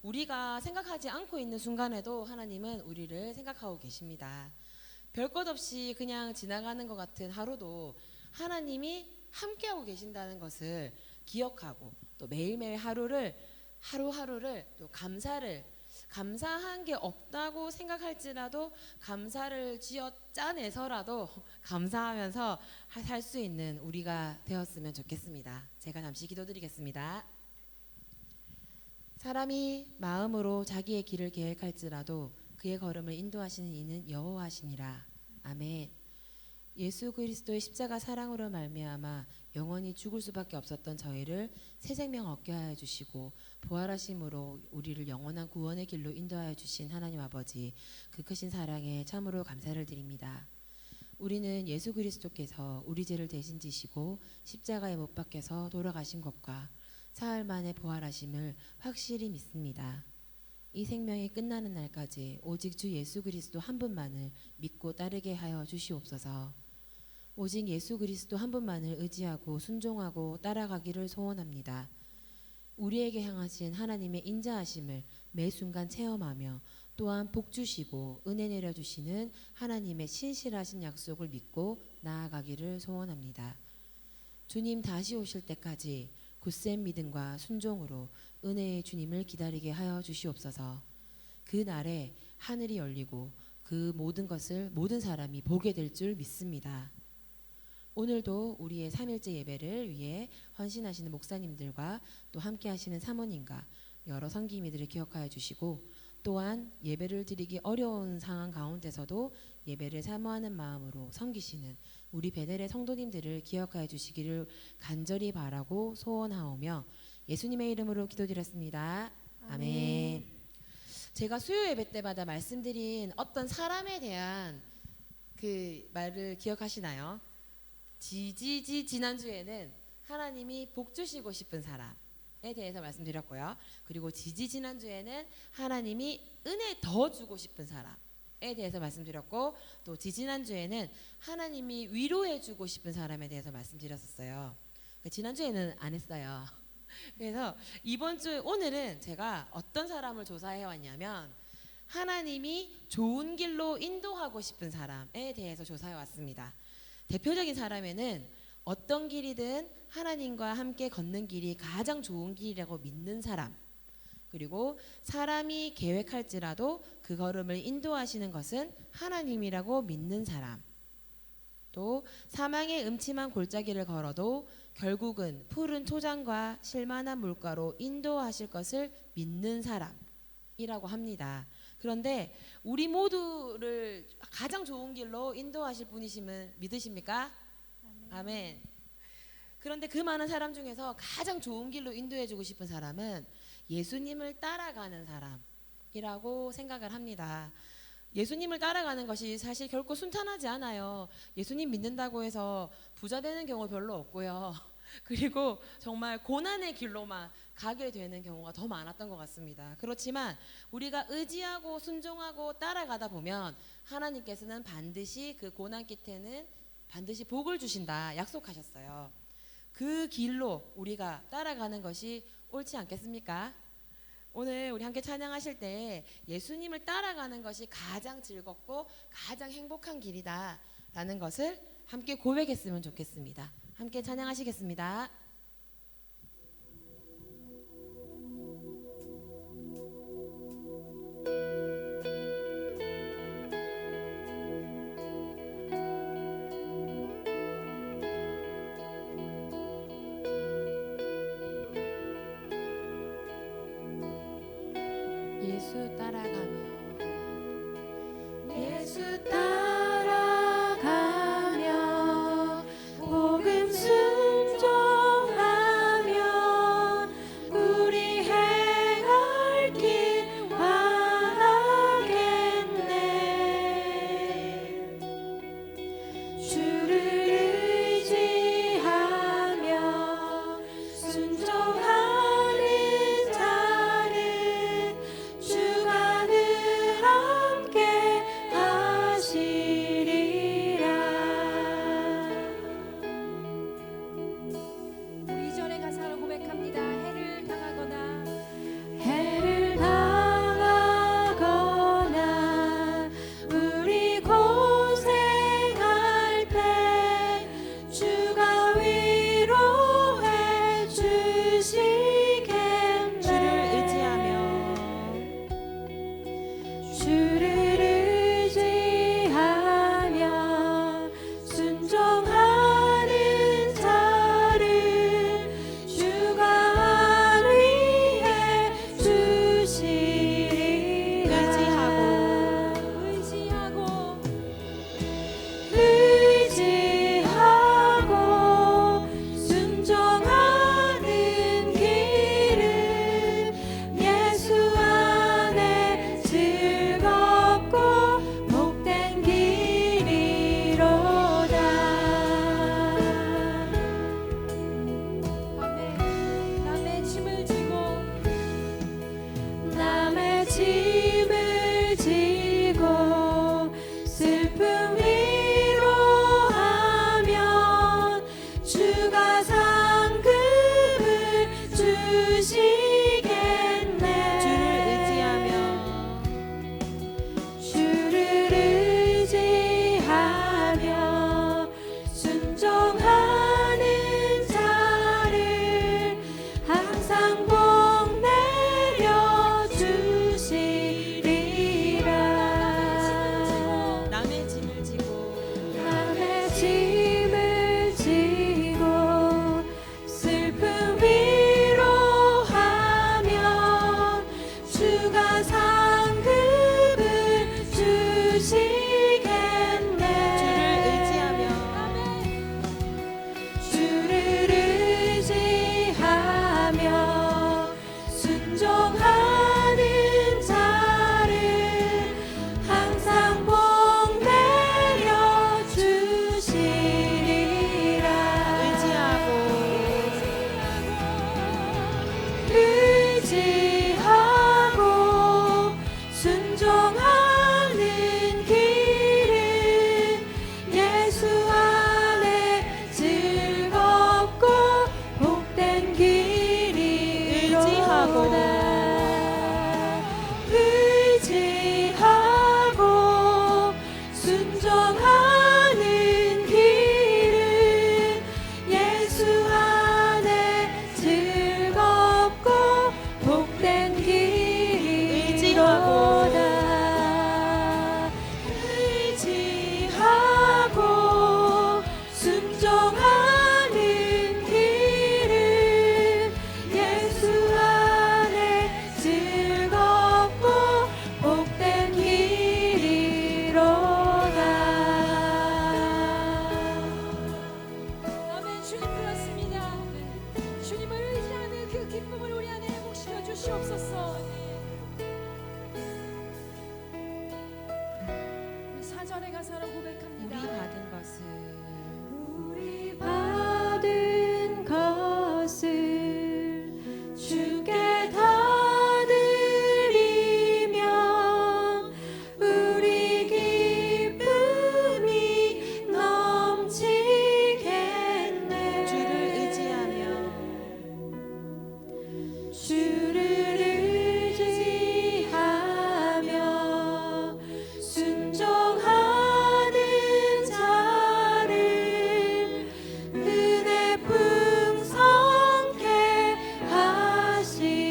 우리가 생각하지 않고 있는 순간에도 하나님은 우리를 생각하고 계십니다. 별 것 없이 그냥 지나가는 것 같은 하루도 하나님이 함께하고 계신다는 것을 기억하고 또 매일매일 하루하루를 또 감사한 게 없다고 생각할지라도 감사를 쥐어 짜내서라도 감사하면서 살 수 있는 우리가 되었으면 좋겠습니다. 제가 잠시 기도드리겠습니다. 사람이 마음으로 자기의 길을 계획할지라도 그의 걸음을 인도하시는 이는 여호와시니라. 아멘. 예수 그리스도의 십자가 사랑으로 말미암아 영원히 죽을 수밖에 없었던 저희를 새 생명 얻게 하여 주시고 부활하심으로 우리를 영원한 구원의 길로 인도하여 주신 하나님 아버지, 그 크신 사랑에 참으로 감사를 드립니다. 우리는 예수 그리스도께서 우리 죄를 대신 지시고 십자가에 못 박혀서 돌아가신 것과 사흘 만에 부활하심을 확실히 믿습니다. 이 생명이 끝나는 날까지 오직 주 예수 그리스도 한 분만을 믿고 따르게 하여 주시옵소서. 오직 예수 그리스도 한 분만을 의지하고 순종하고 따라가기를 소원합니다. 우리에게 향하신 하나님의 인자하심을 매 순간 체험하며 또한 복 주시고 은혜 내려주시는 하나님의 신실하신 약속을 믿고 나아가기를 소원합니다. 주님 다시 오실 때까지 굳센 믿음과 순종으로 은혜의 주님을 기다리게 하여 주시옵소서. 그 날에 하늘이 열리고 그 모든 것을 모든 사람이 보게 될 줄 믿습니다. 오늘도 우리의 3일째 예배를 위해 헌신하시는 목사님들과 또 함께 하시는 사모님과 여러 성기미들을 기억하여 주시고, 또한 예배를 드리기 어려운 상황 가운데서도 예배를 사모하는 마음으로 섬기시는 우리 베델의 성도님들을 기억하여 주시기를 간절히 바라고 소원하오며 예수님의 이름으로 기도드렸습니다. 아멘. 제가 수요 예배 때마다 말씀드린 어떤 사람에 대한 그 말을 기억하시나요? 지난주에는 하나님이 복 주시고 싶은 사람에 대해서 말씀드렸고요. 그리고 지난주에는 하나님이 은혜 더 주고 싶은 사람에 대해서 말씀드렸고, 또 지난주에는 하나님이 위로해 주고 싶은 사람에 대해서 말씀드렸었어요. 지난주에는 안 했어요. 그래서 오늘은 제가 어떤 사람을 조사해 왔냐면 하나님이 좋은 길로 인도하고 싶은 사람에 대해서 조사해 왔습니다. 대표적인 사람에는 어떤 길이든 하나님과 함께 걷는 길이 가장 좋은 길이라고 믿는 사람, 그리고 사람이 계획할지라도 그 걸음을 인도하시는 것은 하나님이라고 믿는 사람, 또 사망의 음침한 골짜기를 걸어도 결국은 푸른 토장과 실만한 물가로 인도하실 것을 믿는 사람이라고 합니다. 그런데 우리 모두를 가장 좋은 길로 인도하실 분이심은 믿으십니까? 아멘. 그런데 그 많은 사람 중에서 가장 좋은 길로 인도해 주고 싶은 사람은 예수님을 따라가는 사람이라고 생각을 합니다. 예수님을 따라가는 것이 사실 결코 순탄하지 않아요. 예수님 믿는다고 해서 부자 되는 경우 별로 없고요. 그리고 정말 고난의 길로만 가게 되는 경우가 더 많았던 것 같습니다. 그렇지만 우리가 의지하고 순종하고 따라가다 보면 하나님께서는 반드시 그 고난 끝에는 반드시 복을 주신다 약속하셨어요. 그 길로 우리가 따라가는 것이 옳지 않겠습니까? 오늘 우리 함께 찬양하실 때 예수님을 따라가는 것이 가장 즐겁고 가장 행복한 길이다 라는 것을 함께 고백했으면 좋겠습니다. 함께 찬양하시겠습니다. 예수 따라가며 예수 따라가며 복음 순종하며 우리 행할 길 많았겠네. 주를 의지하며 순종하는 자는 주가 늘 함께 하시 짐을 지고 슬픔 위로하면 주가 상급을 주시겠네. 주를 의지하며 순종하는 자를 항상 복 내려 주시리라. 남의 짐을 지고 남의 짐을 지고 슬픔 위로하면 주가 상급을 주시겠네. 주를 의지하며 순종하는 자를 항상 복 내려 주시리라. 의지하고 순종하는 길은 예수 안에 즐겁고 복된 길이로다. 의지하고 순종하는 길은 예수 안에 즐겁고 복된 길이로다. 의지하고 순종하는 길은 예수 안에 즐겁고 복된 길이로다. 아멘. 주님 그렇습니다. 주님을 의지하는 그 기쁨을 우리 안에 회복시켜 주시옵소서. 우리 4절의 가사로 우리 고백합니다. 받은 것을 우리 받은 것을 주께 다 드리면 우리 기쁨이 넘치겠네. 주를 의지하며 주를 의지하며 순종하는 자를 은혜 풍성케 하시리라.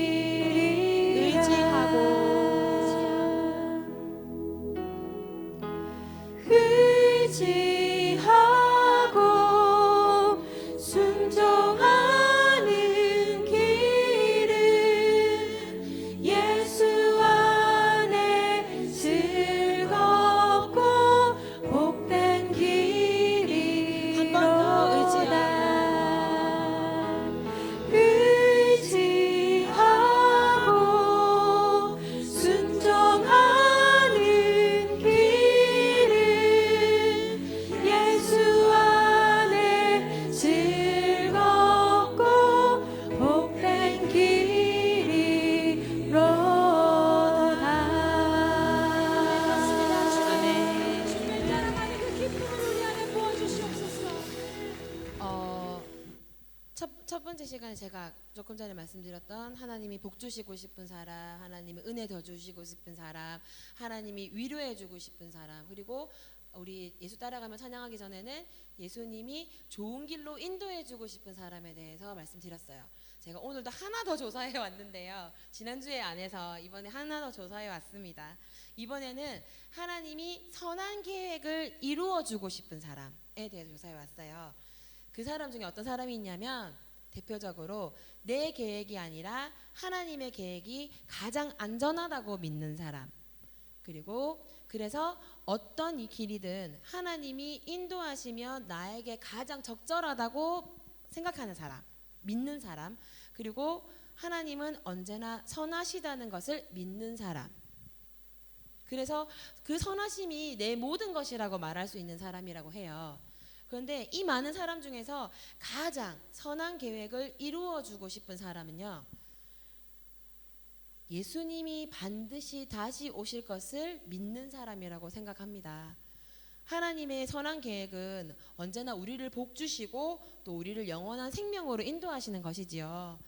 의지하고 순종하는 길은 예수 안에 즐겁고 복된 길이로다. 의지하고 순종하는 길은 예수 안에 즐겁고 복된 길이로다. 주님을 따라가는 그 기쁨을 우리 안에 부어 주시옵소서. 첫 번째 시간에 제가 조금 전에 말씀드렸던 하나님이 복 주시고 싶은 사람, 하나님이 은혜 더 주시고 싶은 사람, 하나님이 위로해 주고 싶은 사람, 그리고 우리 예수 따라가며 찬양하기 전에는 예수님이 좋은 길로 인도해 주고 싶은 사람에 대해서 말씀드렸어요. 제가 오늘도 하나 더 조사해 왔는데요. 지난주에 안 해서 이번에 하나 더 조사해 왔습니다. 이번에는 하나님이 선한 계획을 이루어 주고 싶은 사람에 대해서 조사해 왔어요. 그 사람 중에 어떤 사람이 있냐면 대표적으로 내 계획이 아니라 하나님의 계획이 가장 안전하다고 믿는 사람, 그리고 그래서 어떤 이 길이든 하나님이 인도하시면 나에게 가장 적절하다고 생각하는 사람, 믿는 사람, 그리고 하나님은 언제나 선하시다는 것을 믿는 사람. 그래서 그 선하심이 내 모든 것이라고 말할 수 있는 사람이라고 해요. 그런데 이 많은 사람 중에서 가장 선한 계획을 이루어 주고 싶은 사람은요, 예수님이 반드시 다시 오실 것을 믿는 사람이라고 생각합니다. 하나님의 선한 계획은 언제나 우리를 복 주시고 또 우리를 영원한 생명으로 인도하시는 것이지요.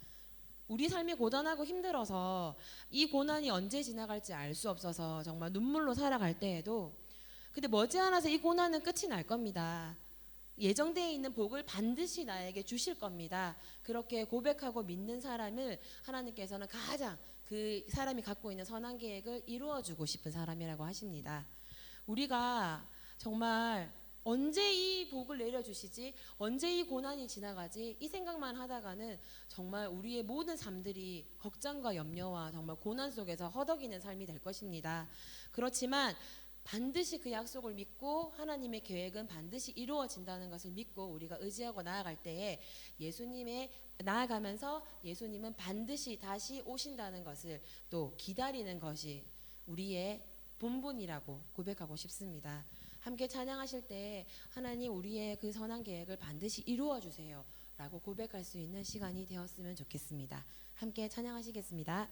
우리 삶이 고단하고 힘들어서 이 고난이 언제 지나갈지 알 수 없어서 정말 눈물로 살아갈 때에도 근데 머지않아서 이 고난은 끝이 날 겁니다. 예정되어 있는 복을 반드시 나에게 주실 겁니다. 그렇게 고백하고 믿는 사람을 하나님께서는 가장 그 사람이 갖고 있는 선한 계획을 이루어주고 싶은 사람이라고 하십니다. 우리가 정말 언제 이 복을 내려주시지, 언제 이 고난이 지나가지, 이 생각만 하다가는 정말 우리의 모든 삶들이 걱정과 염려와 정말 고난 속에서 허덕이는 삶이 될 것입니다. 그렇지만 반드시 그 약속을 믿고 하나님의 계획은 반드시 이루어진다는 것을 믿고 우리가 의지하고 나아갈 때에 예수님의 나아가면서 예수님은 반드시 다시 오신다는 것을 또 기다리는 것이 우리의 본분이라고 고백하고 싶습니다. 함께 찬양하실 때 하나님 우리의 그 선한 계획을 반드시 이루어 주세요 라고 고백할 수 있는 시간이 되었으면 좋겠습니다. 함께 찬양하시겠습니다.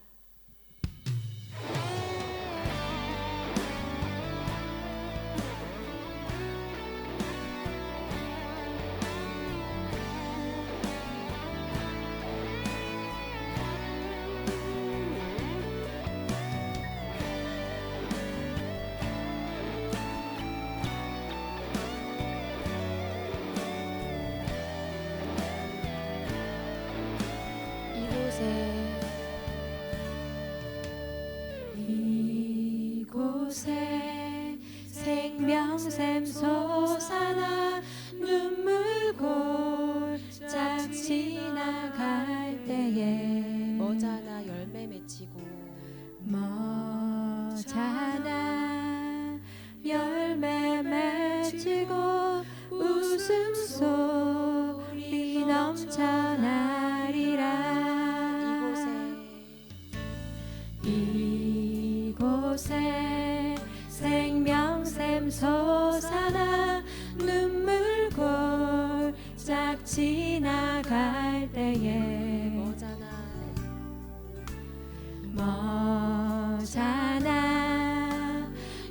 이곳에 생명샘 솟아나 눈물 골짝 지나갈 때에 머자나 열매 맺히고 머자나 열매 맺히고 웃음소리 넘쳐나리라. 이곳에 생명샘 솟아나 눈물 골짝 지나갈 때에 머자나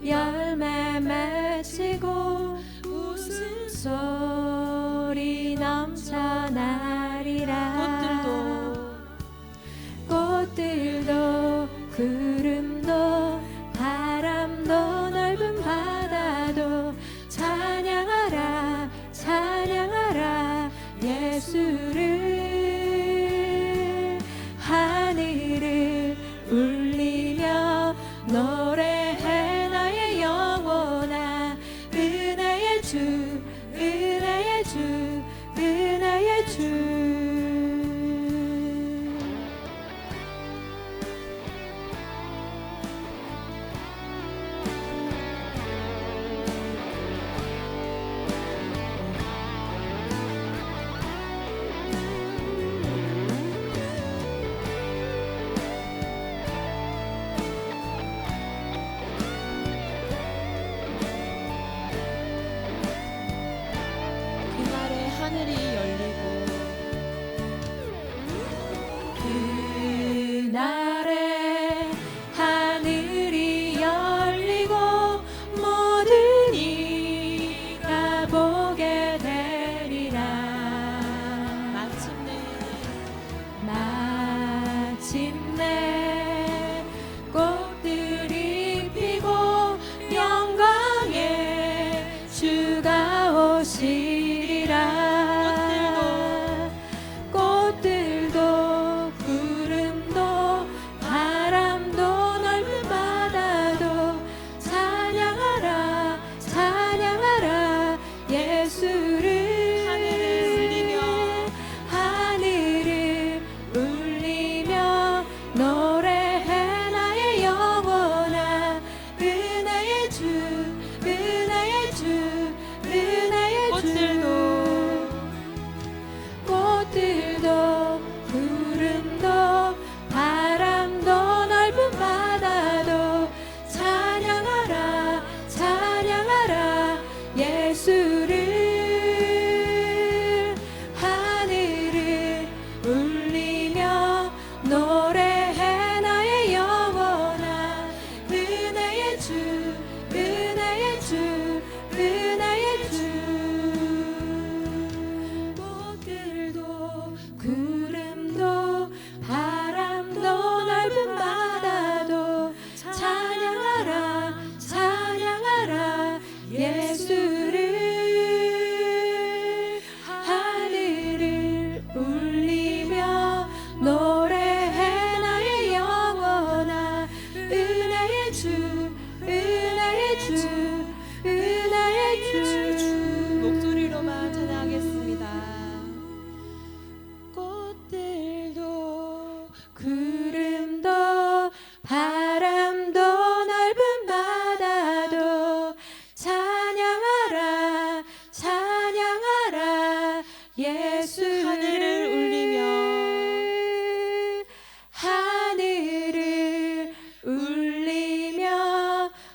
열매 맺히고 웃음소리 넘쳐나리라. 꽃들도 구름도 바람도 넓은 바다도 찬양하라 찬양하라 예수를. 하늘을 울리며 노래해 나의 영혼아 은혜의 주 은혜의 주 은혜의 주.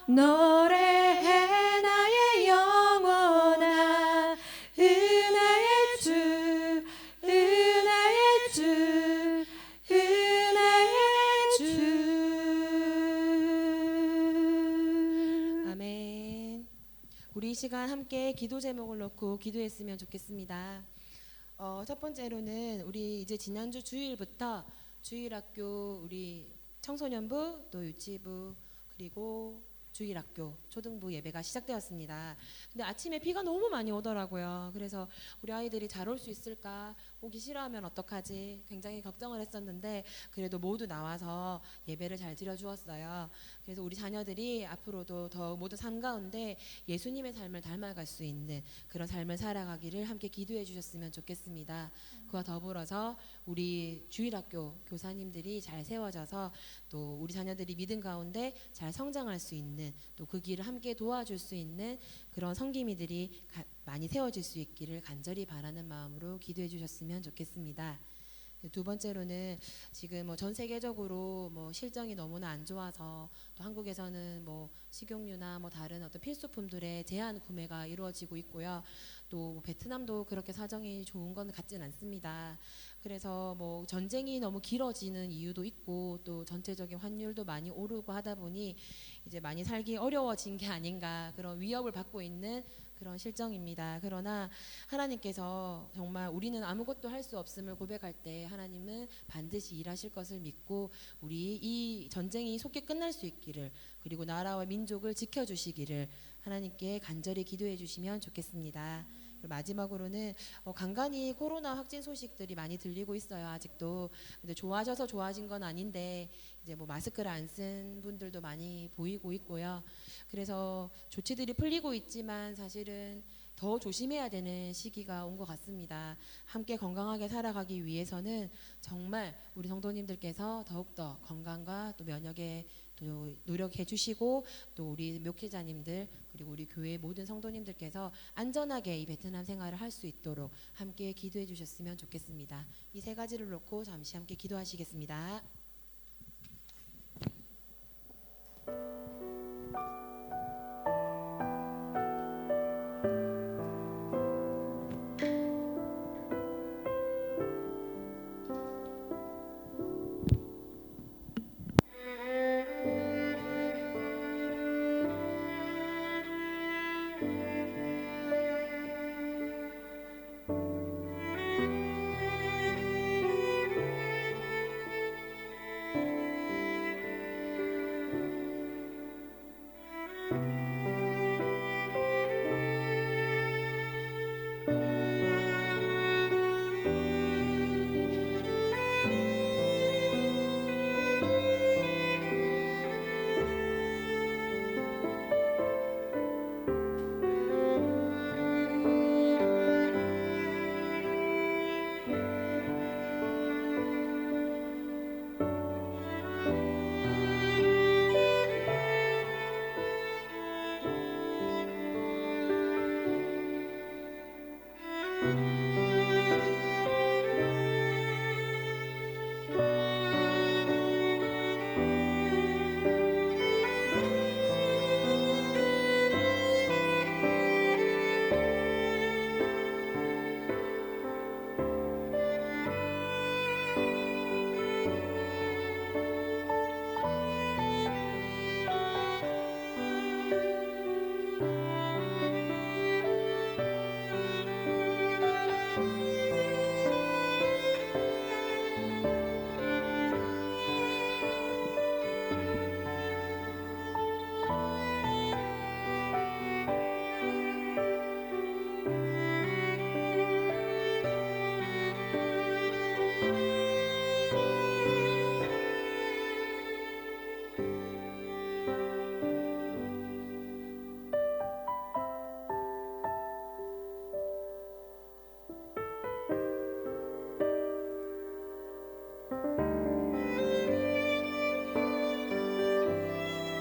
노래해 나의 영혼아. 은혜의 주, 은혜의 주, 은혜의 주. 아멘. 우리 이 시간 함께 기도 제목을 놓고 기도했으면 좋겠습니다. 첫 번째로는 우리 이제 지난주 주일부터 주일학교 우리 청소년부 또 유치부 그리고 주일학교 초등부 예배가 시작되었습니다. 근데 아침에 비가 너무 많이 오더라고요. 그래서 우리 아이들이 잘 올 수 있을까, 오기 싫어하면 어떡하지 굉장히 걱정을 했었는데 그래도 모두 나와서 예배를 잘 드려주었어요. 그래서 우리 자녀들이 앞으로도 더 모두 삶 가운데 예수님의 삶을 닮아갈 수 있는 그런 삶을 살아가기를 함께 기도해 주셨으면 좋겠습니다. 그와 더불어서 우리 주일학교 교사님들이 잘 세워져서 또 우리 자녀들이 믿음 가운데 잘 성장할 수 있는 또 그 길을 함께 도와줄 수 있는 그런 성기미들이 많이 세워질 수 있기를 간절히 바라는 마음으로 기도해 주셨으면 좋겠습니다. 두 번째로는 지금 뭐 전 세계적으로 뭐 실정이 너무나 안 좋아서 또 한국에서는 뭐 식용유나 뭐 다른 어떤 필수품들의 제한 구매가 이루어지고 있고요. 또 베트남도 그렇게 사정이 좋은 건 같진 않습니다. 그래서 뭐 전쟁이 너무 길어지는 이유도 있고 또 전체적인 환율도 많이 오르고 하다 보니 이제 많이 살기 어려워진 게 아닌가 그런 위협을 받고 있는 그런 실정입니다. 그러나 하나님께서 정말 우리는 아무것도 할 수 없음을 고백할 때 하나님은 반드시 일하실 것을 믿고 우리 이 전쟁이 속히 끝날 수 있기를 그리고 나라와 민족을 지켜주시기를 하나님께 간절히 기도해 주시면 좋겠습니다. 마지막으로는 간간히 코로나 확진 소식들이 많이 들리고 있어요. 아직도. 근데 좋아져서 좋아진 건 아닌데 이제 뭐 마스크를 안 쓴 분들도 많이 보이고 있고요. 그래서 조치들이 풀리고 있지만 사실은 더 조심해야 되는 시기가 온 것 같습니다. 함께 건강하게 살아가기 위해서는 정말 우리 성도님들께서 더욱더 건강과 또 면역에 또 노력해 주시고 또 우리 목회자님들 그리고 우리 교회 모든 성도님들께서 안전하게 이 베트남 생활을 할 수 있도록 함께 기도해 주셨으면 좋겠습니다. 이 세 가지를 놓고 잠시 함께 기도하시겠습니다.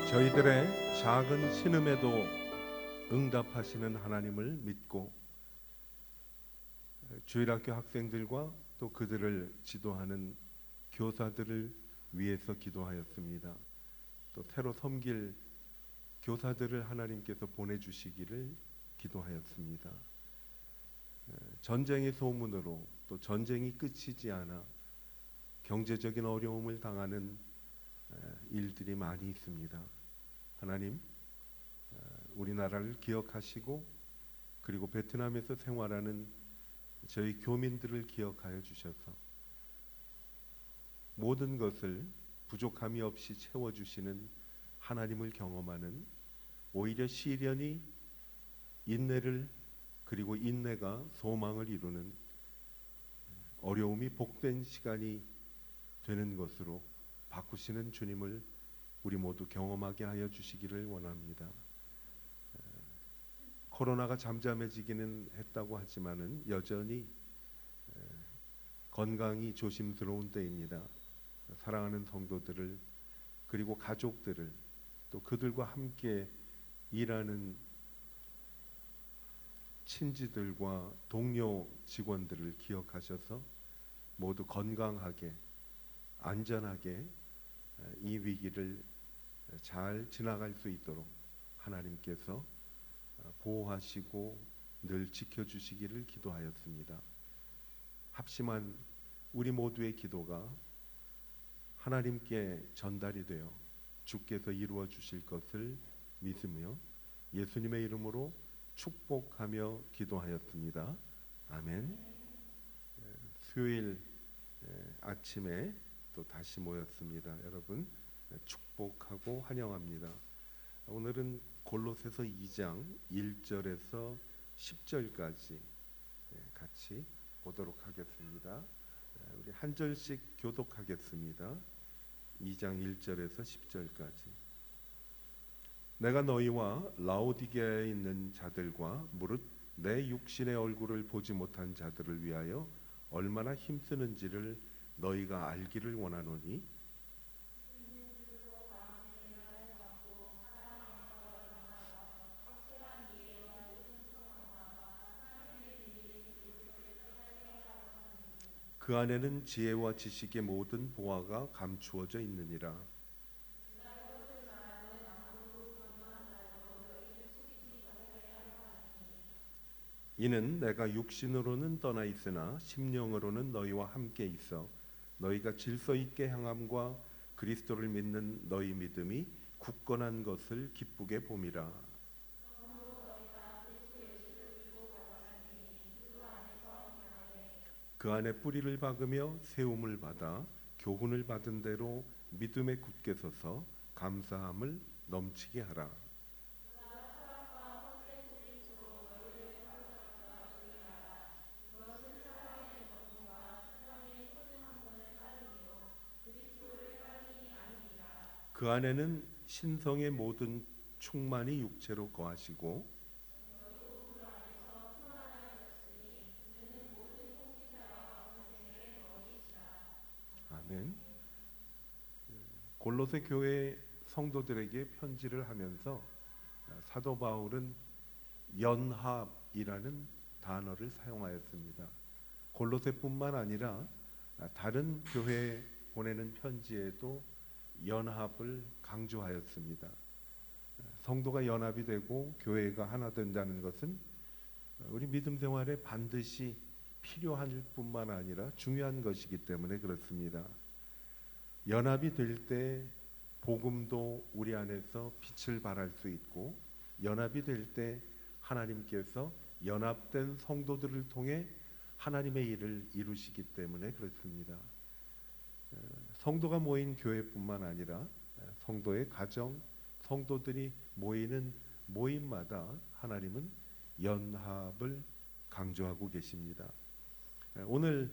저희들의 작은 신음에도 응답하시는 하나님을 믿고 주일학교 학생들과 또 그들을 지도하는 교사들을 위해서 기도하였습니다. 또 새로 섬길 교사들을 하나님께서 보내주시기를 기도하였습니다. 전쟁의 소문으로 또 전쟁이 끝이지 않아 경제적인 어려움을 당하는 일들이 많이 있습니다. 하나님, 우리나라를 기억하시고 그리고 베트남에서 생활하는 저희 교민들을 기억하여 주셔서 모든 것을 부족함이 없이 채워주시는 하나님을 경험하는, 오히려 시련이 인내를, 그리고 인내가 소망을 이루는 어려움이 복된 시간이 되는 것으로 바꾸시는 주님을 우리 모두 경험하게 하여 주시기를 원합니다. 코로나가 잠잠해지기는 했다고 하지만은 여전히 건강이 조심스러운 때입니다. 사랑하는 성도들을, 그리고 가족들을, 또 그들과 함께 일하는 친지들과 동료 직원들을 기억하셔서 모두 건강하게 안전하게 이 위기를 잘 지나갈 수 있도록 하나님께서 보호하시고 늘 지켜주시기를 기도하였습니다. 합심한 우리 모두의 기도가 하나님께 전달이 되어 주께서 이루어 주실 것을 믿으며 예수님의 이름으로 축복하며 기도하였습니다. 아멘. 수요일 아침에 또 다시 모였습니다. 여러분 축복하고 환영합니다. 오늘은 골로새서 2장 1절에서 10절까지 같이 보도록 하겠습니다. 우리 한 절씩 교독하겠습니다. 2장 1절에서 10절까지. 내가 너희와 라오디게아에 있는 자들과 무릇 내 육신의 얼굴을 보지 못한 자들을 위하여 얼마나 힘쓰는지를 너희가 알기를 원하노니, 그 안에는 지혜와 지식의 모든 보화가 감추어져 있느니라. 이는 내가 육신으로는 떠나 있으나 심령으로는 너희와 함께 있어 너희가 질서 있게 행함과 그리스도를 믿는 너희 믿음이 굳건한 것을 기쁘게 봄이라. 그 안에 뿌리를 박으며 세움을 받아 교훈을 받은 대로 믿음에 굳게 서서 감사함을 넘치게 하라. 그 안에는 신성의 모든 충만이 육체로 거하시고 아멘. 골로새 교회 성도들에게 편지를 하면서 사도 바울은 연합이라는 단어를 사용하였습니다. 골로새뿐만 아니라 다른 교회에 보내는 편지에도 연합을 강조하였습니다. 성도가 연합이 되고 교회가 하나 된다는 것은 우리 믿음 생활에 반드시 필요할 뿐만 아니라 중요한 것이기 때문에 그렇습니다. 연합이 될 때 복음도 우리 안에서 빛을 발할 수 있고, 연합이 될 때 하나님께서 연합된 성도들을 통해 하나님의 일을 이루시기 때문에 그렇습니다. 성도가 모인 교회뿐만 아니라 성도의 가정, 성도들이 모이는 모임마다 하나님은 연합을 강조하고 계십니다. 오늘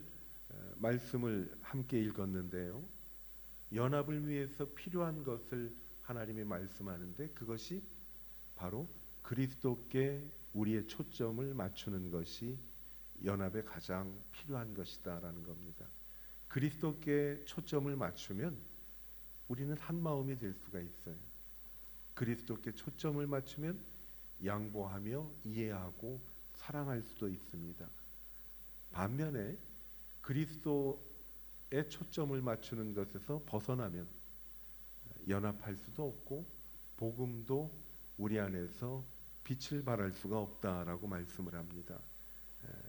말씀을 함께 읽었는데요. 연합을 위해서 필요한 것을 하나님이 말씀하는데 그것이 바로 그리스도께 우리의 초점을 맞추는 것이 연합에 가장 필요한 것이다라는 겁니다. 그리스도께 초점을 맞추면 우리는 한 마음이 될 수가 있어요. 그리스도께 초점을 맞추면 양보하며 이해하고 사랑할 수도 있습니다. 반면에 그리스도의 초점을 맞추는 것에서 벗어나면 연합할 수도 없고 복음도 우리 안에서 빛을 발할 수가 없다라고 말씀을 합니다.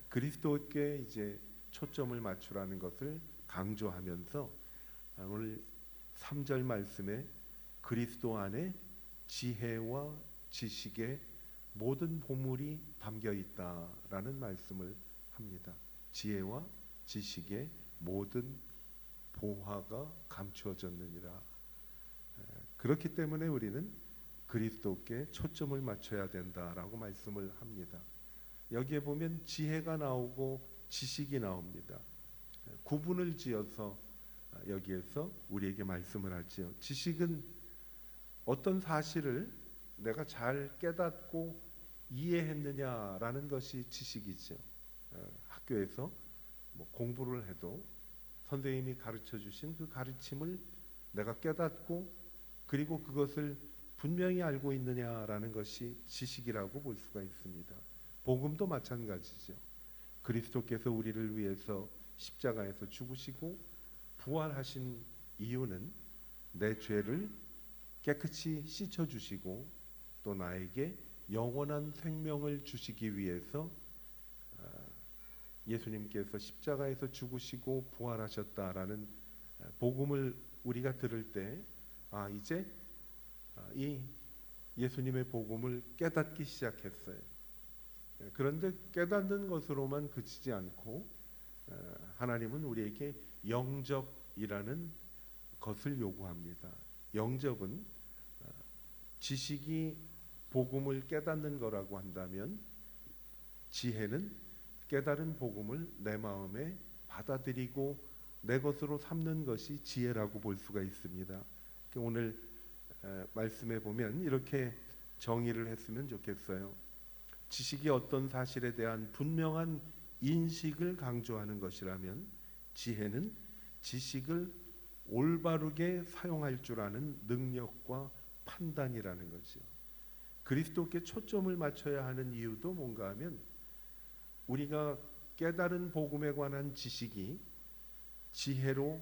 그리스도께 이제 초점을 맞추라는 것을 강조하면서 오늘 3절 말씀에 그리스도 안에 지혜와 지식의 모든 보물이 담겨 있다라는 말씀을 합니다. 지혜와 지식의 모든 보화가 감추어졌느니라. 그렇기 때문에 우리는 그리스도께 초점을 맞춰야 된다라고 말씀을 합니다. 여기에 보면 지혜가 나오고 지식이 나옵니다. 구분을 지어서 여기에서 우리에게 말씀을 하지요. 지식은 어떤 사실을 내가 잘 깨닫고 이해했느냐라는 것이 지식이죠. 학교에서 공부를 해도 선생님이 가르쳐 주신 그 가르침을 내가 깨닫고 그리고 그것을 분명히 알고 있느냐라는 것이 지식이라고 볼 수가 있습니다. 복음도 마찬가지죠. 그리스도께서 우리를 위해서 십자가에서 죽으시고 부활하신 이유는 내 죄를 깨끗이 씻어주시고 또 나에게 영원한 생명을 주시기 위해서 예수님께서 십자가에서 죽으시고 부활하셨다라는 복음을 우리가 들을 때 이제 이 예수님의 복음을 깨닫기 시작했어요. 그런데 깨닫는 것으로만 그치지 않고 하나님은 우리에게 영접이라는 것을 요구합니다. 영접은 지식이 복음을 깨닫는 거라고 한다면 지혜는 깨달은 복음을 내 마음에 받아들이고 내 것으로 삼는 것이 지혜라고 볼 수가 있습니다. 오늘 말씀에 보면 이렇게 정의를 했으면 좋겠어요. 지식이 어떤 사실에 대한 분명한 인식을 강조하는 것이라면 지혜는 지식을 올바르게 사용할 줄 아는 능력과 판단이라는 거죠. 그리스도께 초점을 맞춰야 하는 이유도 뭔가 하면 우리가 깨달은 복음에 관한 지식이 지혜로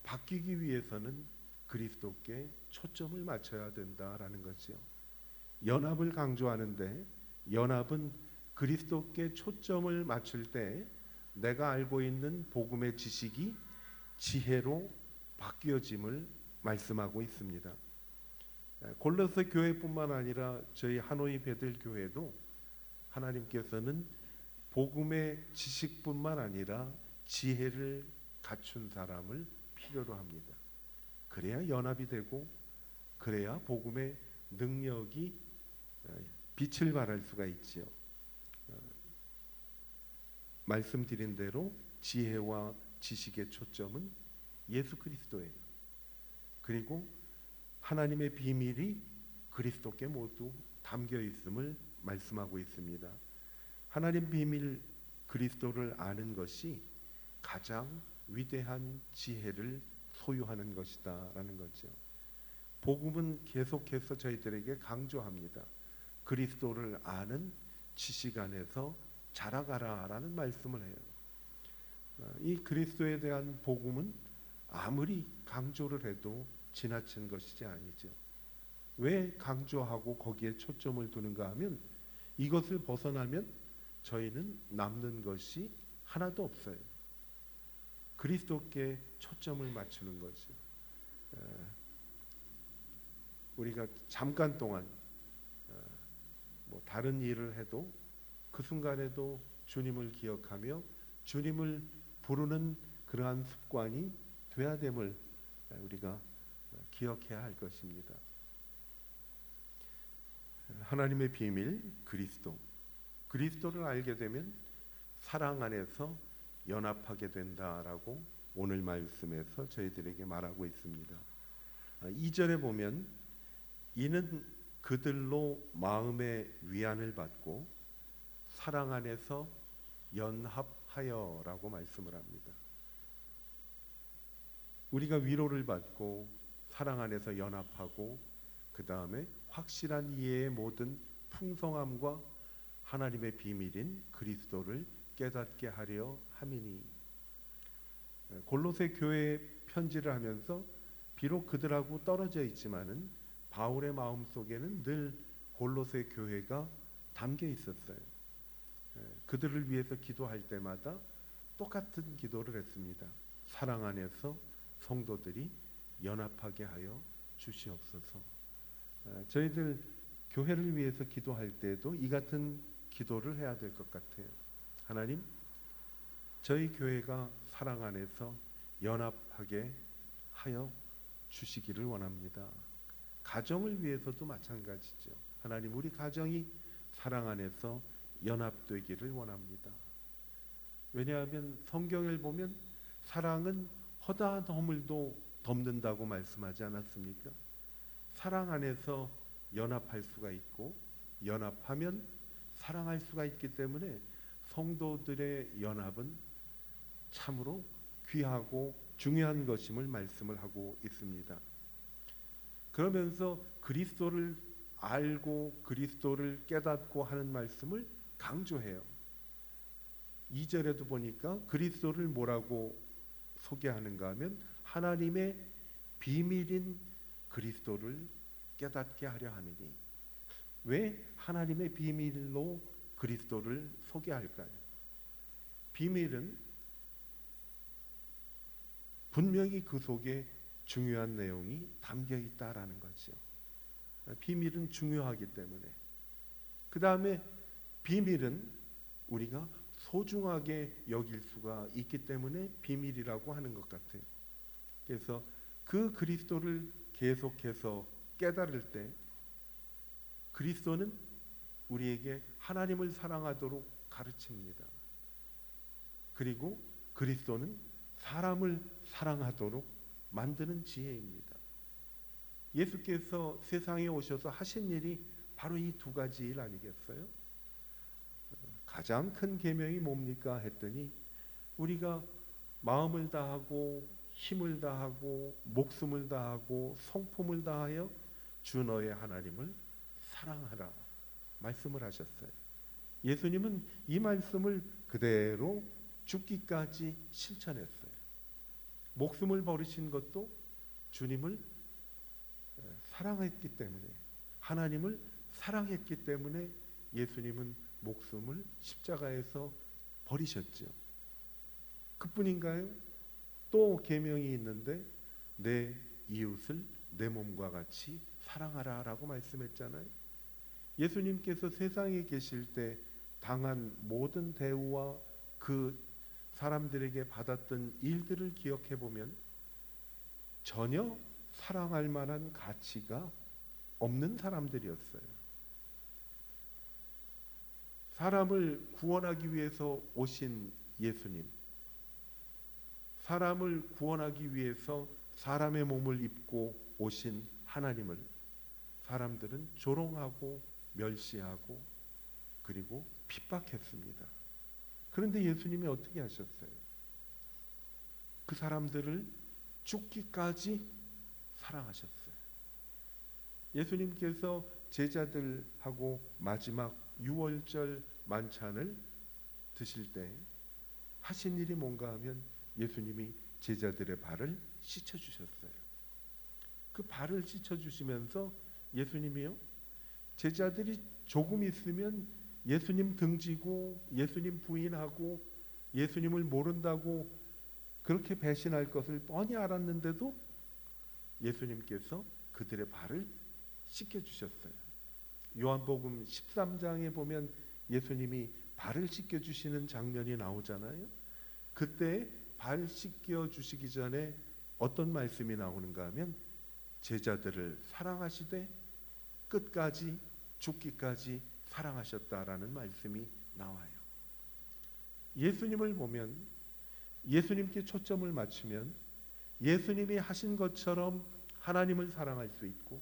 바뀌기 위해서는 그리스도께 초점을 맞춰야 된다라는 거죠. 연합을 강조하는데 연합은 그리스도께 초점을 맞출 때 내가 알고 있는 복음의 지식이 지혜로 바뀌어짐을 말씀하고 있습니다. 골로새 교회뿐만 아니라 저희 하노이 베들 교회도 하나님께서는 복음의 지식뿐만 아니라 지혜를 갖춘 사람을 필요로 합니다. 그래야 연합이 되고 그래야 복음의 능력이 빛을 발할 수가 있지요. 말씀드린 대로 지혜와 지식의 초점은 예수 그리스도예요. 그리고 하나님의 비밀이 그리스도께 모두 담겨 있음을 말씀하고 있습니다. 하나님 비밀 그리스도를 아는 것이 가장 위대한 지혜를 소유하는 것이다라는 거죠. 복음은 계속해서 저희들에게 강조합니다. 그리스도를 아는 지식 안에서 자라가라라는 말씀을 해요. 이 그리스도에 대한 복음은 아무리 강조를 해도 지나친 것이지 아니죠. 왜 강조하고 거기에 초점을 두는가 하면 이것을 벗어나면 저희는 남는 것이 하나도 없어요. 그리스도께 초점을 맞추는 거죠. 우리가 잠깐 동안 다른 일을 해도 그 순간에도 주님을 기억하며 주님을 부르는 그러한 습관이 돼야 됨을 우리가 기억해야 할 것입니다. 하나님의 비밀 그리스도를 알게 되면 사랑 안에서 연합하게 된다라고 오늘 말씀에서 저희들에게 말하고 있습니다. 2절에 보면 이는 그들로 마음의 위안을 받고 사랑 안에서 연합하여라고 말씀을 합니다. 우리가 위로를 받고 사랑 안에서 연합하고 그 다음에 확실한 이해의 모든 풍성함과 하나님의 비밀인 그리스도를 깨닫게 하려 함이니. 골로새 교회 편지를 하면서 비록 그들하고 떨어져 있지만은 바울의 마음 속에는 늘 골로새 교회가 담겨 있었어요. 그들을 위해서 기도할 때마다 똑같은 기도를 했습니다. 사랑 안에서 성도들이 연합하게 하여 주시옵소서. 저희들 교회를 위해서 기도할 때도 이 같은 기도를 해야 될 것 같아요. 하나님, 저희 교회가 사랑 안에서 연합하게 하여 주시기를 원합니다. 가정을 위해서도 마찬가지죠. 하나님, 우리 가정이 사랑 안에서 연합되기를 원합니다. 왜냐하면 성경을 보면 사랑은 허다한 허물도 덮는다고 말씀하지 않았습니까? 사랑 안에서 연합할 수가 있고 연합하면 사랑할 수가 있기 때문에 성도들의 연합은 참으로 귀하고 중요한 것임을 말씀을 하고 있습니다. 그러면서 그리스도를 알고 그리스도를 깨닫고 하는 말씀을 강조해요. 2절에도 보니까 그리스도를 뭐라고 소개하는가 하면 하나님의 비밀인 그리스도를 깨닫게 하려 함이니. 왜 하나님의 비밀로 그리스도를 소개할까요? 비밀은 분명히 그 속에 중요한 내용이 담겨 있다라는 거죠. 비밀은 중요하기 때문에. 그 다음에 비밀은 우리가 소중하게 여길 수가 있기 때문에 비밀이라고 하는 것 같아요. 그래서 그 그리스도를 계속해서 깨달을 때 그리스도는 우리에게 하나님을 사랑하도록 가르칩니다. 그리고 그리스도는 사람을 사랑하도록 만드는 지혜입니다. 예수께서 세상에 오셔서 하신 일이 바로 이 두 가지 일 아니겠어요? 가장 큰 계명이 뭡니까 했더니 우리가 마음을 다하고 힘을 다하고 목숨을 다하고 성품을 다하여 주 너의 하나님을 사랑하라 말씀을 하셨어요. 예수님은 이 말씀을 그대로 죽기까지 실천했어요. 목숨을 버리신 것도 주님을 사랑했기 때문에, 하나님을 사랑했기 때문에 예수님은 목숨을 십자가에서 버리셨죠. 그뿐인가요? 또 계명이 있는데 내 이웃을 내 몸과 같이 사랑하라 라고 말씀했잖아요. 예수님께서 세상에 계실 때 당한 모든 대우와 그 사람들에게 받았던 일들을 기억해 보면 전혀 사랑할 만한 가치가 없는 사람들이었어요. 사람을 구원하기 위해서 오신 예수님, 사람을 구원하기 위해서 사람의 몸을 입고 오신 하나님을 사람들은 조롱하고 멸시하고 그리고 핍박했습니다. 그런데 예수님이 어떻게 하셨어요? 그 사람들을 죽기까지 사랑하셨어요. 예수님께서 제자들하고 마지막 유월절 만찬을 드실 때 하신 일이 뭔가 하면 예수님이 제자들의 발을 씻어주셨어요. 그 발을 씻어주시면서 예수님이요, 제자들이 조금 있으면 예수님 등지고 예수님 부인하고 예수님을 모른다고 그렇게 배신할 것을 뻔히 알았는데도 예수님께서 그들의 발을 씻겨주셨어요. 요한복음 13장에 보면 예수님이 발을 씻겨주시는 장면이 나오잖아요. 그때 발 씻겨주시기 전에 어떤 말씀이 나오는가 하면 제자들을 사랑하시되 끝까지 죽기까지 사랑하셨다라는 말씀이 나와요. 예수님을 보면, 예수님께 초점을 맞추면 예수님이 하신 것처럼 하나님을 사랑할 수 있고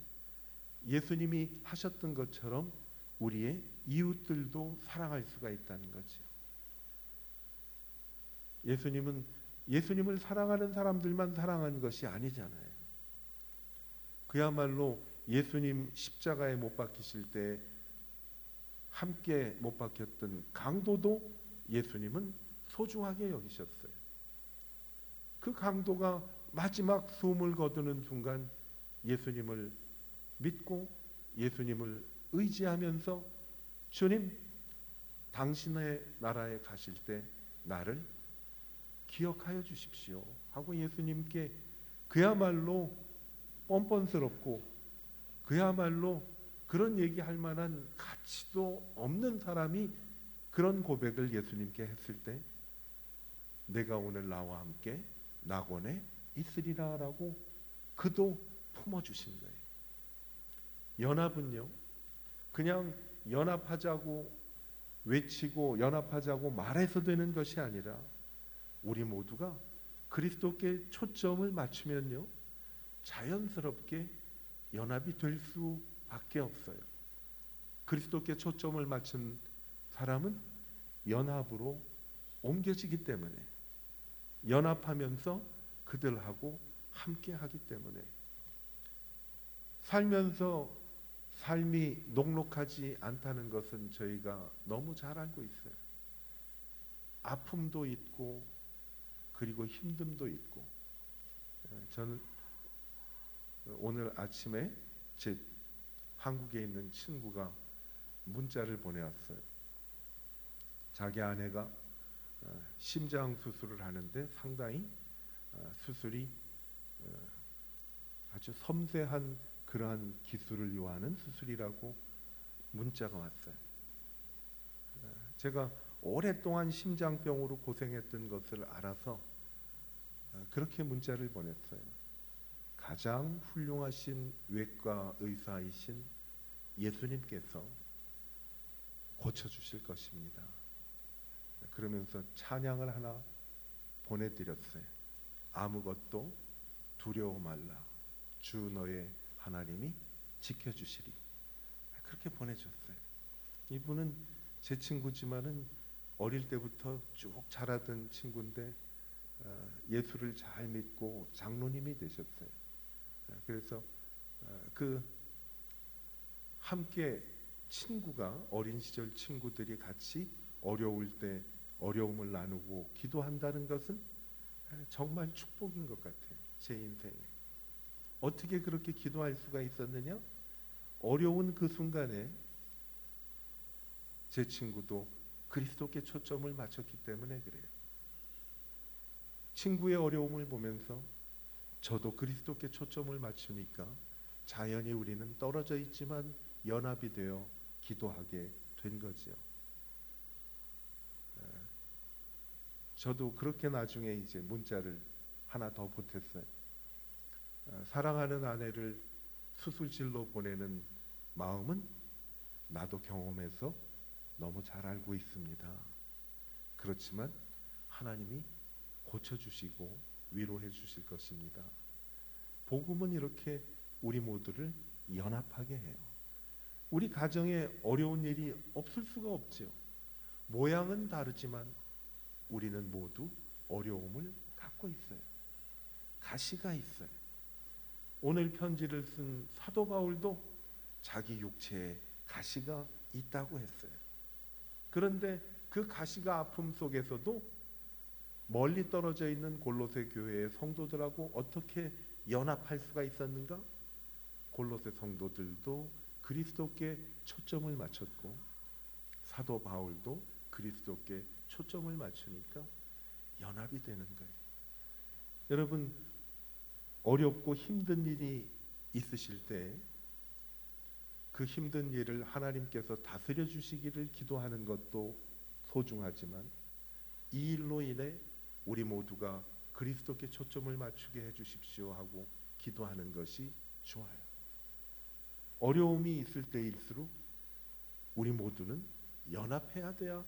예수님이 하셨던 것처럼 우리의 이웃들도 사랑할 수가 있다는 거죠. 예수님은 예수님을 사랑하는 사람들만 사랑한 것이 아니잖아요. 그야말로 예수님 십자가에 못 박히실 때 함께 못 박혔던 강도도 예수님은 소중하게 여기셨어요. 그 강도가 마지막 숨을 거두는 순간 예수님을 믿고 예수님을 의지하면서 주님, 당신의 나라에 가실 때 나를 기억하여 주십시오 하고 예수님께 그야말로 뻔뻔스럽고 그야말로 그런 얘기할 만한 가치도 없는 사람이 그런 고백을 예수님께 했을 때 내가 오늘 나와 함께 낙원에 있으리라 라고 그도 품어주신 거예요. 연합은요, 그냥 연합하자고 외치고 연합하자고 말해서 되는 것이 아니라 우리 모두가 그리스도께 초점을 맞추면요, 자연스럽게 연합이 될 수밖에 없어요. 그리스도께 초점을 맞춘 사람은 연합으로 옮겨지기 때문에, 연합하면서 그들하고 함께 하기 때문에 살면서 삶이 녹록하지 않다는 것은 저희가 너무 잘 알고 있어요. 아픔도 있고 그리고 힘듦도 있고. 저는 오늘 아침에 제 한국에 있는 친구가 문자를 보내왔어요. 자기 아내가 심장 수술을 하는데 상당히 수술이 아주 섬세한 그러한 기술을 요하는 수술이라고 문자가 왔어요. 제가 오랫동안 심장병으로 고생했던 것을 알아서 그렇게 문자를 보냈어요. 가장 훌륭하신 외과 의사이신 예수님께서 고쳐주실 것입니다. 그러면서 찬양을 하나 보내드렸어요. 아무것도 두려워 말라. 주 너의 하나님이 지켜주시리. 그렇게 보내줬어요. 이분은 제 친구지만은 어릴 때부터 쭉 자라던 친구인데 예수를 잘 믿고 장로님이 되셨어요. 그래서 그 함께 친구가 어린 시절 친구들이 같이 어려울 때 어려움을 나누고 기도한다는 것은 정말 축복인 것 같아요. 제 인생에. 어떻게 그렇게 기도할 수가 있었느냐? 어려운 그 순간에 제 친구도 그리스도께 초점을 맞췄기 때문에 그래요. 친구의 어려움을 보면서 저도 그리스도께 초점을 맞추니까 자연히 우리는 떨어져 있지만 연합이 되어 기도하게 된 거죠. 저도 그렇게 나중에 이제 문자를 하나 더 보탰어요. 사랑하는 아내를 수술실로 보내는 마음은 나도 경험해서 너무 잘 알고 있습니다. 그렇지만 하나님이 고쳐주시고 위로해 주실 것입니다. 복음은 이렇게 우리 모두를 연합하게 해요. 우리 가정에 어려운 일이 없을 수가 없죠. 모양은 다르지만 우리는 모두 어려움을 갖고 있어요. 가시가 있어요. 오늘 편지를 쓴 사도 바울도 자기 육체에 가시가 있다고 했어요. 그런데 그 가시가 아픔 속에서도 멀리 떨어져 있는 골로새 교회의 성도들하고 어떻게 연합할 수가 있었는가? 골로새 성도들도 그리스도께 초점을 맞췄고 사도 바울도 그리스도께 초점을 맞추니까 연합이 되는 거예요. 여러분, 어렵고 힘든 일이 있으실 때 그 힘든 일을 하나님께서 다스려 주시기를 기도하는 것도 소중하지만 이 일로 인해 우리 모두가 그리스도께 초점을 맞추게 해주십시오 하고 기도하는 것이 좋아요. 어려움이 있을 때일수록 우리 모두는 연합해야 돼야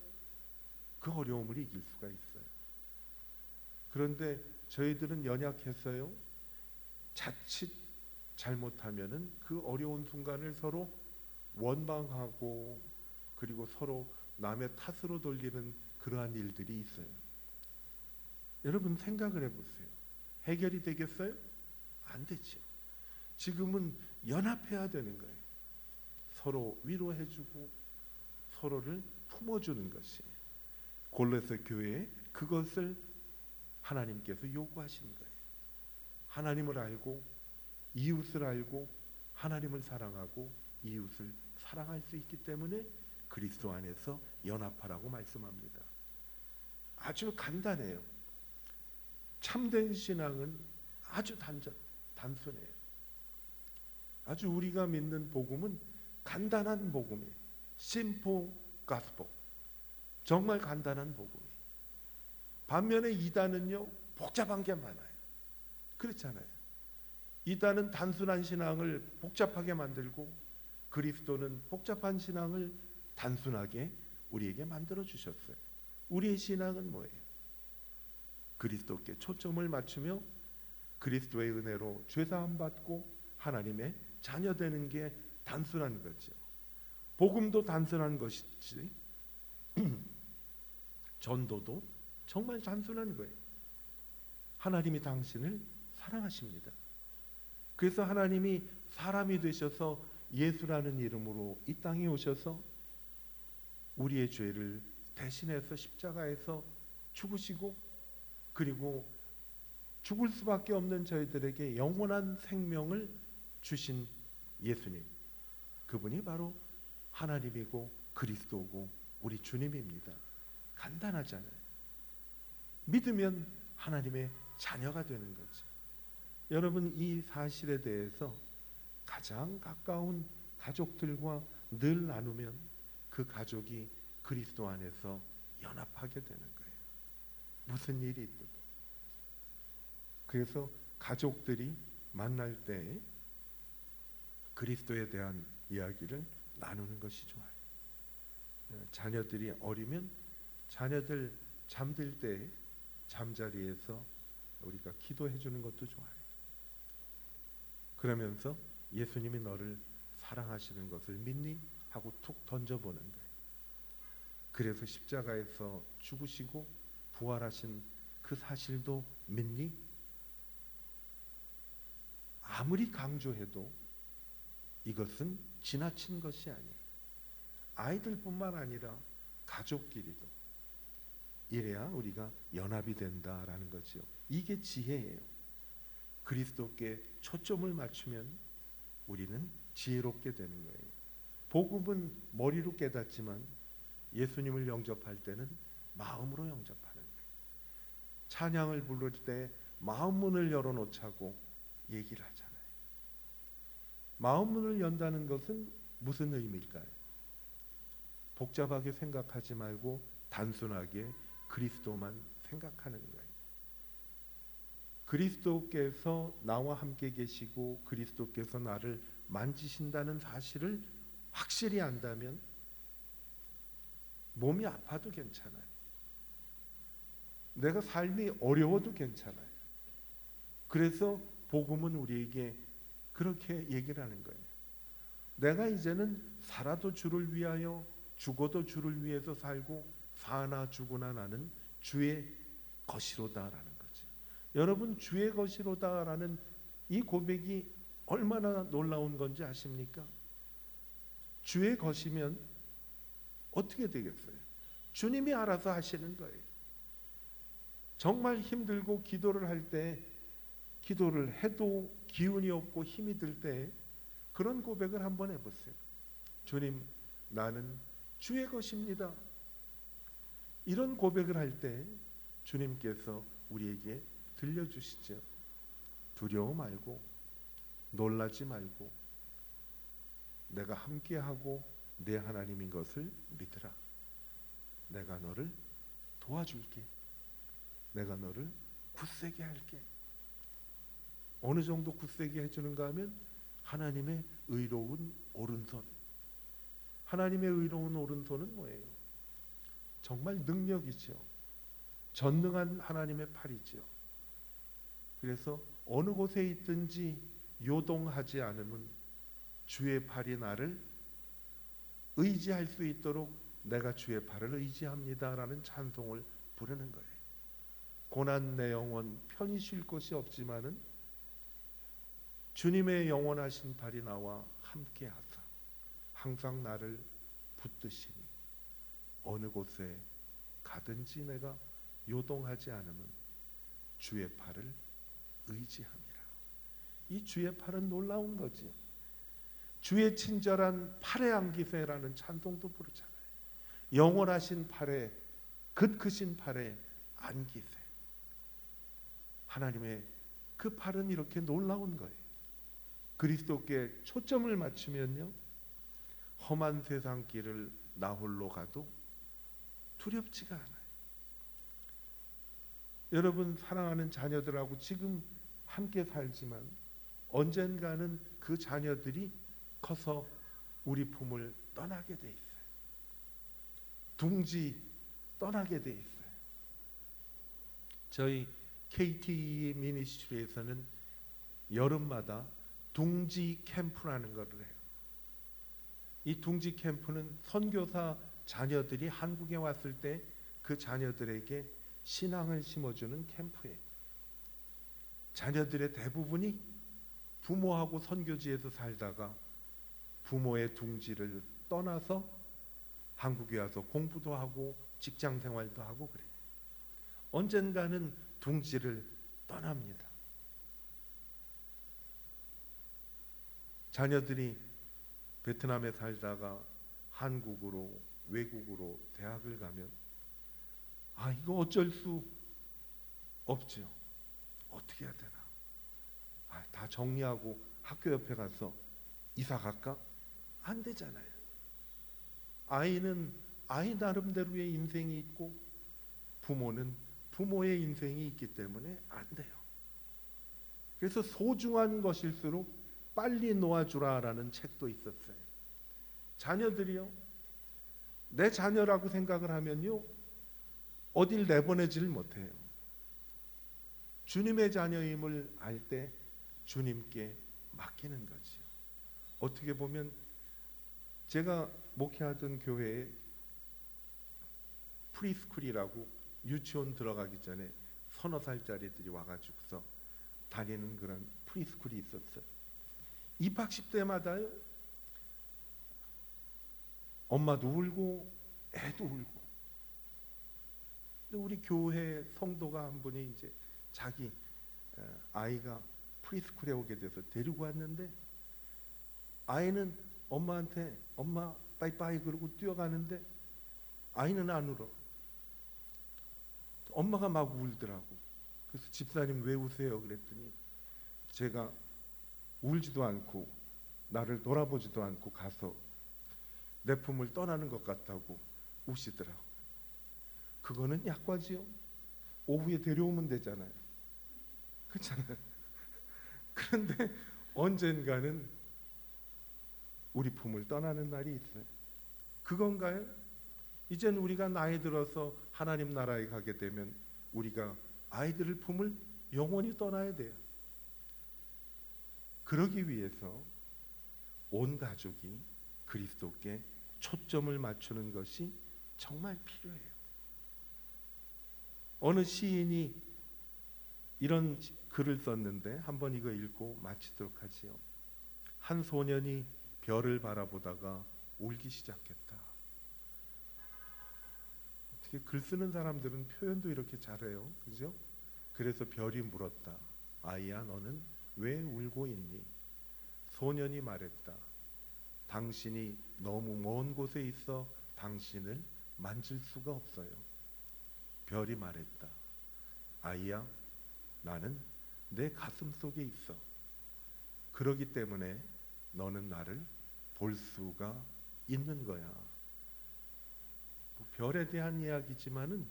그 어려움을 이길 수가 있어요. 그런데 저희들은 연약했어요. 자칫 잘못하면은 그 어려운 순간을 서로 원망하고 그리고 서로 남의 탓으로 돌리는 그러한 일들이 있어요. 여러분 생각을 해보세요. 해결이 되겠어요? 안 되죠. 지금은 연합해야 되는 거예요. 서로 위로해주고 서로를 품어주는 것이 골로새 교회에 그것을 하나님께서 요구하시는 거예요. 하나님을 알고 이웃을 알고 하나님을 사랑하고 이웃을 사랑할 수 있기 때문에 그리스도 안에서 연합하라고 말씀합니다. 아주 간단해요. 참된 신앙은 아주 단순해요. 아주 우리가 믿는 복음은 간단한 복음이에요. 심플 가스펠. 정말 간단한 복음이에요. 반면에 이단은요, 복잡한 게 많아요. 그렇잖아요. 이단은 단순한 신앙을 복잡하게 만들고 그리스도는 복잡한 신앙을 단순하게 우리에게 만들어 주셨어요. 우리의 신앙은 뭐예요? 그리스도께 초점을 맞추며 그리스도의 은혜로 죄사함 받고 하나님의 자녀 되는 게 단순한 거죠. 복음도 단순한 것이지 전도도 정말 단순한 거예요. 하나님이 당신을 사랑하십니다. 그래서 하나님이 사람이 되셔서 예수라는 이름으로 이 땅에 오셔서 우리의 죄를 대신해서 십자가에서 죽으시고 그리고 죽을 수밖에 없는 저희들에게 영원한 생명을 주신 예수님, 그분이 바로 하나님이고 그리스도고 우리 주님입니다. 간단하잖아요. 믿으면 하나님의 자녀가 되는 거지. 여러분, 이 사실에 대해서 가장 가까운 가족들과 늘 나누면 그 가족이 그리스도 안에서 연합하게 되는 거예요. 무슨 일이 있든. 그래서 가족들이 만날 때 그리스도에 대한 이야기를 나누는 것이 좋아요. 자녀들이 어리면 자녀들 잠들 때 잠자리에서 우리가 기도해 주는 것도 좋아요. 그러면서 예수님이 너를 사랑하시는 것을 믿니? 하고 툭 던져보는 거예요. 그래서 십자가에서 죽으시고 부활하신 그 사실도 믿니? 아무리 강조해도 이것은 지나친 것이 아니에요. 아이들뿐만 아니라 가족끼리도 이래야 우리가 연합이 된다라는 거죠. 이게 지혜예요. 그리스도께 초점을 맞추면 우리는 지혜롭게 되는 거예요. 복음은 머리로 깨닫지만 예수님을 영접할 때는 마음으로 영접하는 거예요. 찬양을 부를 때 마음 문을 열어놓자고 얘기를 하잖아요. 마음 문을 연다는 것은 무슨 의미일까요? 복잡하게 생각하지 말고 단순하게 그리스도만 생각하는 거예요. 그리스도께서 나와 함께 계시고 그리스도께서 나를 만지신다는 사실을 확실히 안다면 몸이 아파도 괜찮아요. 내가 삶이 어려워도 괜찮아요. 그래서 복음은 우리에게 그렇게 얘기를 하는 거예요. 내가 이제는 살아도 주를 위하여 죽어도 주를 위해서 살고 사나 죽으나 나는 주의 것이로다라는 거죠. 여러분, 주의 것이로다라는 이 고백이 얼마나 놀라운 건지 아십니까? 주의 것이면 어떻게 되겠어요? 주님이 알아서 하시는 거예요. 정말 힘들고 기도를 할 때, 기도를 해도 기운이 없고 힘이 들 때 그런 고백을 한번 해보세요. 주님, 나는 주의 것입니다. 이런 고백을 할 때 주님께서 우리에게 들려주시죠. 두려워 말고 놀라지 말고 내가 함께하고 내 하나님인 것을 믿으라. 내가 너를 도와줄게. 내가 너를 굳세게 할게. 어느 정도 굳세게 해주는가 하면 하나님의 의로운 오른손. 하나님의 의로운 오른손은 뭐예요? 정말 능력이죠. 전능한 하나님의 팔이죠. 그래서 어느 곳에 있든지 요동하지 않으면 주의 팔이 나를 의지할 수 있도록 내가 주의 팔을 의지합니다라는 찬송을 부르는 거예요. 고난 내 영혼 편히 쉴 곳이 없지만은 주님의 영원하신 팔이 나와 함께하사 항상 나를 붙드시니 어느 곳에 가든지 내가 요동하지 않으면 주의 팔을 의지함이라. 이 주의 팔은 놀라운 거지. 주의 친절한 팔에 안기세라는 찬송도 부르잖아요. 영원하신 팔에, 크신 팔에 안기세. 하나님의 그 팔은 이렇게 놀라운 거예요. 그리스도께 초점을 맞추면요, 험한 세상 길을 나 홀로 가도 두렵지가 않아요. 여러분 사랑하는 자녀들하고 지금 함께 살지만 언젠가는 그 자녀들이 커서 우리 품을 떠나게 돼 있어요. 둥지 떠나게 돼 있어요. 저희 KT 미니스트리에서는 여름마다 둥지 캠프라는 것을 해요. 이 둥지 캠프는 선교사 자녀들이 한국에 왔을 때 그 자녀들에게 신앙을 심어주는 캠프예요. 자녀들의 대부분이 부모하고 선교지에서 살다가 부모의 둥지를 떠나서 한국에 와서 공부도 하고 직장 생활도 하고 그래요. 언젠가는 둥지를 떠납니다. 자녀들이 베트남에 살다가 한국으로, 외국으로 대학을 가면 이거 어쩔 수 없죠. 어떻게 해야 되나? 다 정리하고 학교 옆에 가서 이사 갈까? 안 되잖아요. 아이는 아이 나름대로의 인생이 있고 부모는 부모의 인생이 있기 때문에 안 돼요. 그래서 소중한 것일수록 빨리 놓아주라라는 책도 있었어요. 자녀들이요, 내 자녀라고 생각을 하면요, 어딜 내보내지를 못해요. 주님의 자녀임을 알 때 주님께 맡기는 거지요. 어떻게 보면 제가 목회하던 교회에 프리스쿨이라고 유치원 들어가기 전에 서너 살짜리들이 와가지고서 다니는 그런 프리스쿨이 있었어요. 입학식 때마다요, 엄마도 울고 애도 울고. 근데 우리 교회 성도가 한 분이 이제 자기 아이가 프리스쿨에 오게 돼서 데리고 왔는데, 아이는 엄마한테 엄마 빠이빠이 그러고 뛰어가는데 아이는 안 울어. 엄마가 막 울더라고. 그래서 집사님 왜 우세요? 그랬더니 제가 울지도 않고 나를 돌아보지도 않고 가서 내 품을 떠나는 것 같다고 우시더라고. 그거는 약과지요. 오후에 데려오면 되잖아요. 그렇잖아요. 그런데 언젠가는 우리 품을 떠나는 날이 있어요. 그건가요? 이젠 우리가 나이 들어서 하나님 나라에 가게 되면 우리가 아이들을 품을 영원히 떠나야 돼요. 그러기 위해서 온 가족이 그리스도께 초점을 맞추는 것이 정말 필요해요. 어느 시인이 이런 글을 썼는데 한번 이거 읽고 마치도록 하지요. 한 소년이 별을 바라보다가 울기 시작했다. 어떻게 글 쓰는 사람들은 표현도 이렇게 잘해요, 그죠? 그래서 별이 물었다. 아이야, 너는 왜 울고 있니? 소년이 말했다. 당신이 너무 먼 곳에 있어 당신을 만질 수가 없어요. 별이 말했다. 아이야, 나는 내 가슴 속에 있어. 그러기 때문에 너는 나를 볼 수가 있는 거야. 별에 대한 이야기지만은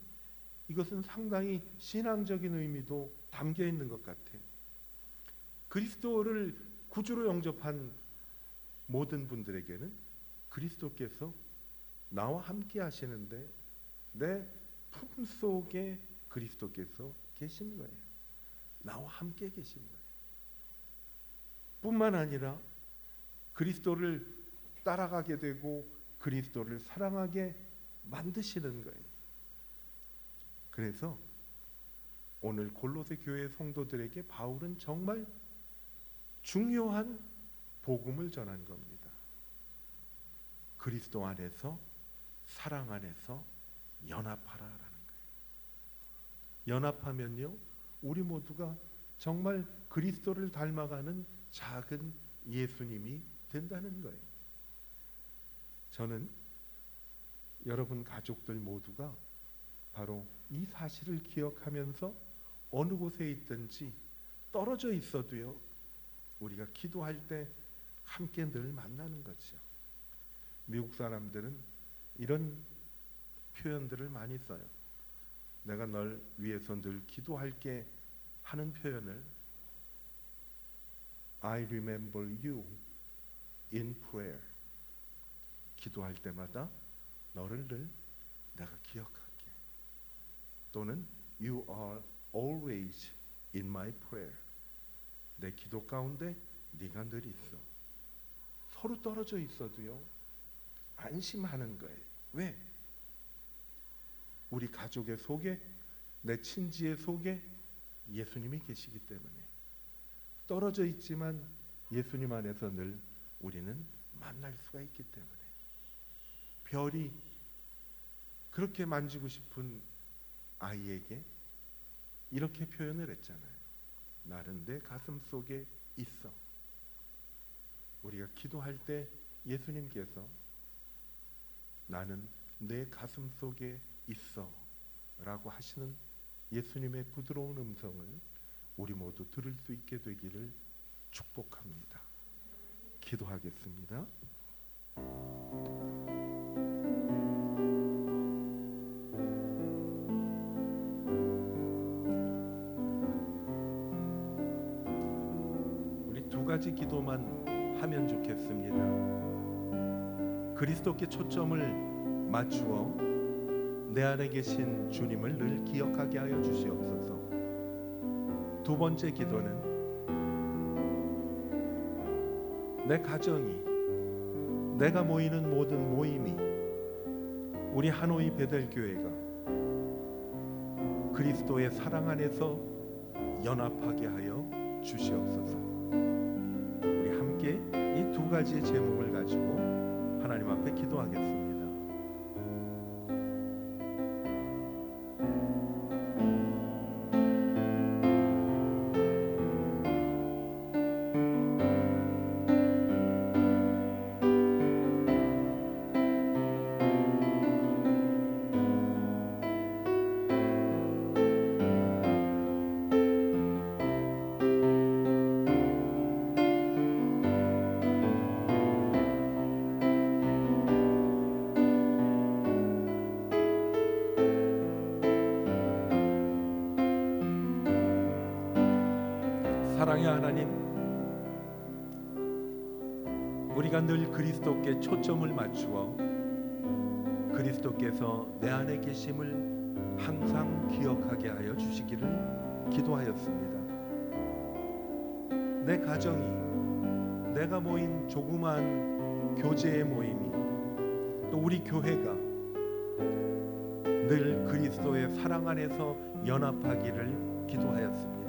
이것은 상당히 신앙적인 의미도 담겨 있는 것 같아요. 그리스도를 구주로 영접한 모든 분들에게는 그리스도께서 나와 함께 하시는데 내 품속에 그리스도께서 계신 거예요. 나와 함께 계신 거예요. 뿐만 아니라 그리스도를 따라가게 되고 그리스도를 사랑하게 만드시는 거예요. 그래서 오늘 골로새 교회 성도들에게 바울은 정말 중요한 복음을 전한 겁니다. 그리스도 안에서, 사랑 안에서 연합하라라는 거예요. 연합하면요, 우리 모두가 정말 그리스도를 닮아가는 작은 예수님이 된다는 거예요. 저는 여러분 가족들 모두가 바로 이 사실을 기억하면서 어느 곳에 있든지 떨어져 있어도요, 우리가 기도할 때 함께 늘 만나는 거죠. 미국 사람들은 이런 표현들을 많이 써요. 내가 널 위해서 늘 기도할게 하는 표현을 I remember you in prayer. 기도할 때마다 너를 늘 내가 기억할게. 또는 You are always in my prayer. 내 기도 가운데 네가 늘 있어. 서로 떨어져 있어도요, 안심하는 거예요. 왜? 우리 가족의 속에, 내 친지의 속에 예수님이 계시기 때문에. 떨어져 있지만 예수님 안에서 늘 우리는 만날 수가 있기 때문에. 별이 그렇게 만지고 싶은 아이에게 이렇게 표현을 했잖아요. 나는 내 가슴 속에 있어. 우리가 기도할 때 예수님께서 나는 내 가슴 속에 있어 라고 하시는 예수님의 부드러운 음성을 우리 모두 들을 수 있게 되기를 축복합니다. 기도하겠습니다. 우리 두 가지 기도만 하면 좋겠습니다. 그리스도께 초점을 맞추어 내 안에 계신 주님을 늘 기억하게 하여 주시옵소서. 두 번째 기도는 내 가정이, 내가 모이는 모든 모임이 우리 하노이 베델교회가 그리스도의 사랑 안에서 연합하게 하여 주시옵소서. 우리 함께 이 두 가지의 제목을 가지고 하나님 앞에 기도하겠습니다. 사랑의 하나님, 우리가 늘 그리스도께 초점을 맞추어 그리스도께서 내 안에 계심을 항상 기억하게 하여 주시기를 기도하였습니다. 내 가정이, 내가 모인 조그만 교제의 모임이, 또 우리 교회가 늘 그리스도의 사랑 안에서 연합하기를 기도하였습니다.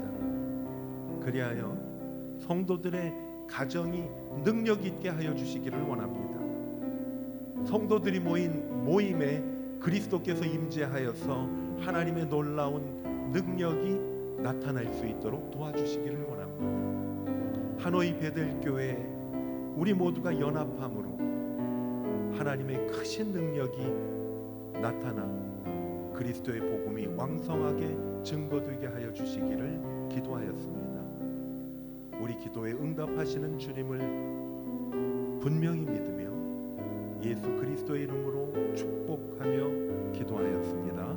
그리하여 성도들의 가정이 능력 있게 하여 주시기를 원합니다. 성도들이 모인 모임에 그리스도께서 임재하여서 하나님의 놀라운 능력이 나타날 수 있도록 도와주시기를 원합니다. 하노이 베델교회 우리 모두가 연합함으로 하나님의 크신 능력이 나타나 그리스도의 복음이 왕성하게 증거되게 하여 주시기를 기도하였습니다. 우리 기도에 응답하시는 주님을 분명히 믿으며 예수 그리스도의 이름으로 축복하며 기도하였습니다.